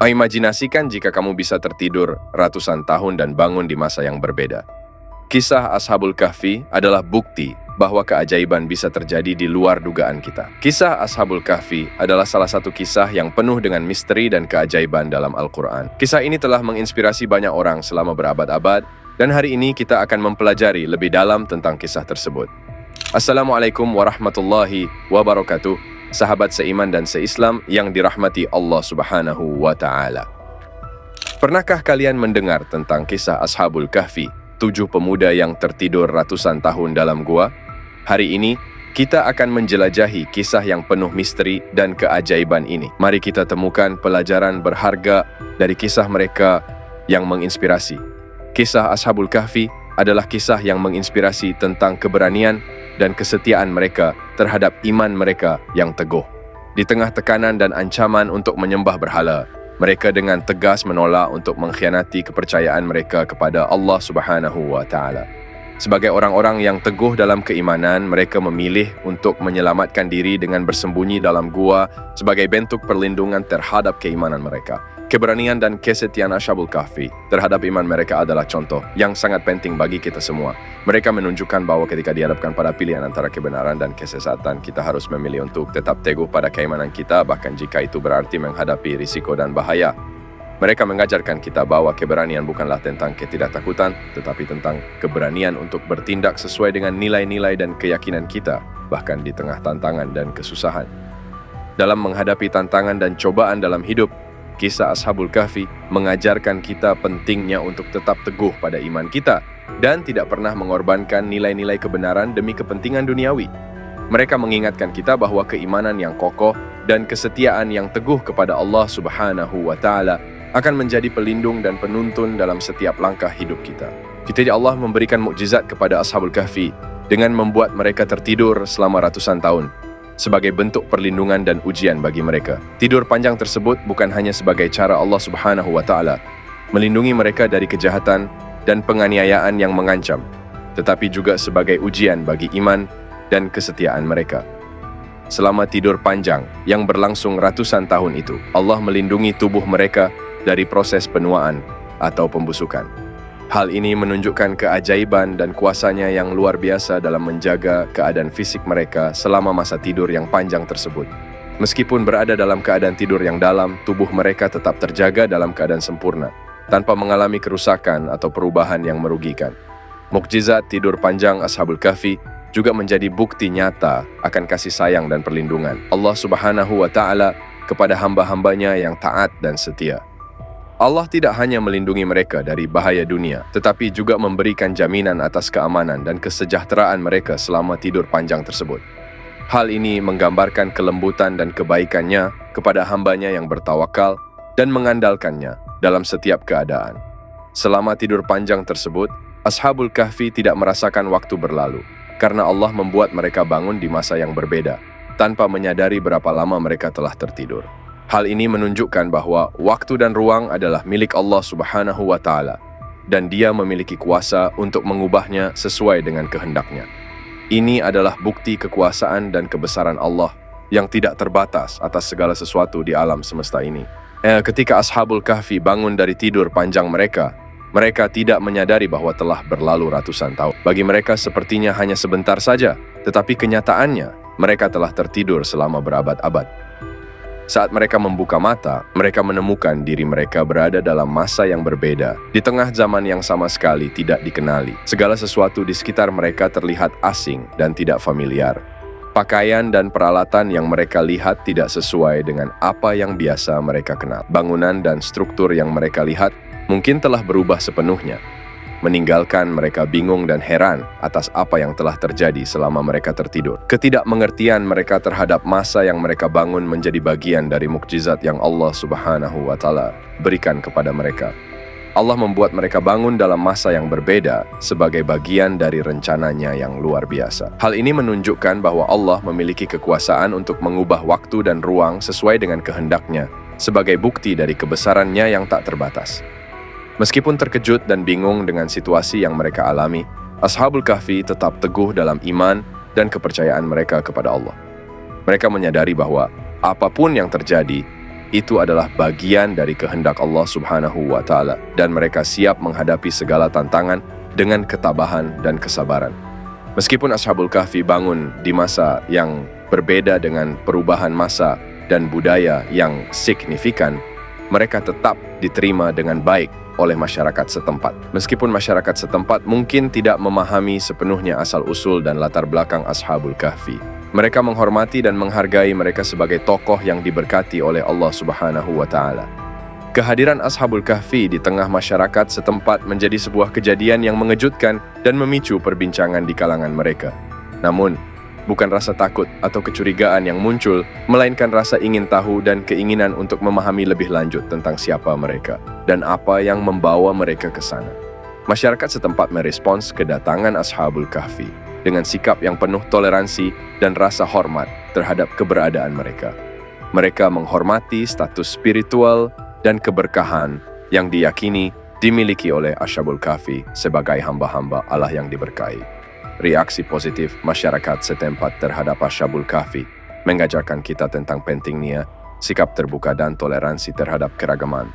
Imajinasikan jika kamu bisa tertidur ratusan tahun dan bangun di masa yang berbeda. Kisah Ashabul Kahfi adalah bukti bahwa keajaiban bisa terjadi di luar dugaan kita. Kisah Ashabul Kahfi adalah salah satu kisah yang penuh dengan misteri dan keajaiban dalam Al-Quran. Kisah ini telah menginspirasi banyak orang selama berabad-abad, dan hari ini kita akan mempelajari lebih dalam tentang kisah tersebut. Assalamualaikum warahmatullahi wabarakatuh. Sahabat seiman dan seislam yang dirahmati Allah Subhanahu wa Ta'ala. Pernahkah kalian mendengar tentang kisah Ashabul Kahfi, 7 pemuda yang tertidur ratusan tahun dalam gua? Hari ini, kita akan menjelajahi kisah yang penuh misteri dan keajaiban ini. Mari kita temukan pelajaran berharga dari kisah mereka yang menginspirasi. Kisah Ashabul Kahfi adalah kisah yang menginspirasi tentang keberanian dan kesetiaan mereka terhadap iman mereka yang teguh. Di tengah tekanan dan ancaman untuk menyembah berhala, mereka dengan tegas menolak untuk mengkhianati kepercayaan mereka kepada Allah Subhanahu wa Ta'ala. Sebagai orang-orang yang teguh dalam keimanan, mereka memilih untuk menyelamatkan diri dengan bersembunyi dalam gua sebagai bentuk perlindungan terhadap keimanan mereka. Keberanian dan kesetiaan Ashabul Kahfi terhadap iman mereka adalah contoh yang sangat penting bagi kita semua. Mereka menunjukkan bahwa ketika dihadapkan pada pilihan antara kebenaran dan kesesatan, kita harus memilih untuk tetap teguh pada keimanan kita, bahkan jika itu berarti menghadapi risiko dan bahaya. Mereka mengajarkan kita bahwa keberanian bukanlah tentang ketidaktakutan, tetapi tentang keberanian untuk bertindak sesuai dengan nilai-nilai dan keyakinan kita, bahkan di tengah tantangan dan kesusahan. Dalam menghadapi tantangan dan cobaan dalam hidup, kisah Ashabul Kahfi mengajarkan kita pentingnya untuk tetap teguh pada iman kita dan tidak pernah mengorbankan nilai-nilai kebenaran demi kepentingan duniawi. Mereka mengingatkan kita bahwa keimanan yang kokoh dan kesetiaan yang teguh kepada Allah Subhanahu wa Ta'ala akan menjadi pelindung dan penuntun dalam setiap langkah hidup kita. Allah memberikan mukjizat kepada Ashabul Kahfi dengan membuat mereka tertidur selama ratusan tahun sebagai bentuk perlindungan dan ujian bagi mereka. Tidur panjang tersebut bukan hanya sebagai cara Allah Subhanahu wa Ta'ala melindungi mereka dari kejahatan dan penganiayaan yang mengancam, tetapi juga sebagai ujian bagi iman dan kesetiaan mereka. Selama tidur panjang yang berlangsung ratusan tahun itu, Allah melindungi tubuh mereka dari proses penuaan atau pembusukan. Hal ini menunjukkan keajaiban dan kuasanya yang luar biasa dalam menjaga keadaan fisik mereka selama masa tidur yang panjang tersebut. Meskipun berada dalam keadaan tidur yang dalam, tubuh mereka tetap terjaga dalam keadaan sempurna, tanpa mengalami kerusakan atau perubahan yang merugikan. Mukjizat tidur panjang Ashabul Kahfi juga menjadi bukti nyata akan kasih sayang dan perlindungan Allah Subhanahu wa Ta'ala kepada hamba-hambanya yang taat dan setia. Allah tidak hanya melindungi mereka dari bahaya dunia, tetapi juga memberikan jaminan atas keamanan dan kesejahteraan mereka selama tidur panjang tersebut. Hal ini menggambarkan kelembutan dan kebaikannya kepada hambanya yang bertawakal dan mengandalkannya dalam setiap keadaan. Selama tidur panjang tersebut, Ashabul Kahfi tidak merasakan waktu berlalu, karena Allah membuat mereka bangun di masa yang berbeda, tanpa menyadari berapa lama mereka telah tertidur. Hal ini menunjukkan bahwa waktu dan ruang adalah milik Allah Subhanahu wa Ta'ala, dan Dia memiliki kuasa untuk mengubahnya sesuai dengan kehendaknya. Ini adalah bukti kekuasaan dan kebesaran Allah yang tidak terbatas atas segala sesuatu di alam semesta ini. Ketika Ashabul Kahfi bangun dari tidur panjang mereka tidak menyadari bahwa telah berlalu ratusan tahun. Bagi mereka sepertinya hanya sebentar saja, tetapi kenyataannya mereka telah tertidur selama berabad-abad. Saat mereka membuka mata, mereka menemukan diri mereka berada dalam masa yang berbeda, di tengah zaman yang sama sekali tidak dikenali. Segala sesuatu di sekitar mereka terlihat asing dan tidak familiar. Pakaian dan peralatan yang mereka lihat tidak sesuai dengan apa yang biasa mereka kenal. Bangunan dan struktur yang mereka lihat mungkin telah berubah sepenuhnya, meninggalkan mereka bingung dan heran atas apa yang telah terjadi selama mereka tertidur. Ketidakmengertian mereka terhadap masa yang mereka bangun menjadi bagian dari mukjizat yang Allah Subhanahu wa Ta'ala berikan kepada mereka. Allah membuat mereka bangun dalam masa yang berbeda sebagai bagian dari rencananya yang luar biasa. Hal ini menunjukkan bahwa Allah memiliki kekuasaan untuk mengubah waktu dan ruang sesuai dengan kehendaknya, sebagai bukti dari kebesarannya yang tak terbatas. Meskipun terkejut dan bingung dengan situasi yang mereka alami, Ashabul Kahfi tetap teguh dalam iman dan kepercayaan mereka kepada Allah. Mereka menyadari bahwa apapun yang terjadi, itu adalah bagian dari kehendak Allah Subhanahu wa Ta'ala, dan mereka siap menghadapi segala tantangan dengan ketabahan dan kesabaran. Meskipun Ashabul Kahfi bangun di masa yang berbeda dengan perubahan masa dan budaya yang signifikan, mereka tetap diterima dengan baik oleh masyarakat setempat. Meskipun masyarakat setempat mungkin tidak memahami sepenuhnya asal-usul dan latar belakang Ashabul Kahfi, mereka menghormati dan menghargai mereka sebagai tokoh yang diberkati oleh Allah Subhanahu wa Ta'ala. Kehadiran Ashabul Kahfi di tengah masyarakat setempat menjadi sebuah kejadian yang mengejutkan dan memicu perbincangan di kalangan mereka. Namun, bukan rasa takut atau kecurigaan yang muncul, melainkan rasa ingin tahu dan keinginan untuk memahami lebih lanjut tentang siapa mereka dan apa yang membawa mereka ke sana. Masyarakat setempat merespons kedatangan Ashabul Kahfi dengan sikap yang penuh toleransi dan rasa hormat terhadap keberadaan mereka. Mereka menghormati status spiritual dan keberkahan yang diyakini dimiliki oleh Ashabul Kahfi sebagai hamba-hamba Allah yang diberkahi. Reaksi positif masyarakat setempat terhadap Ashabul Kahfi mengajarkan kita tentang pentingnya sikap terbuka dan toleransi terhadap keragaman.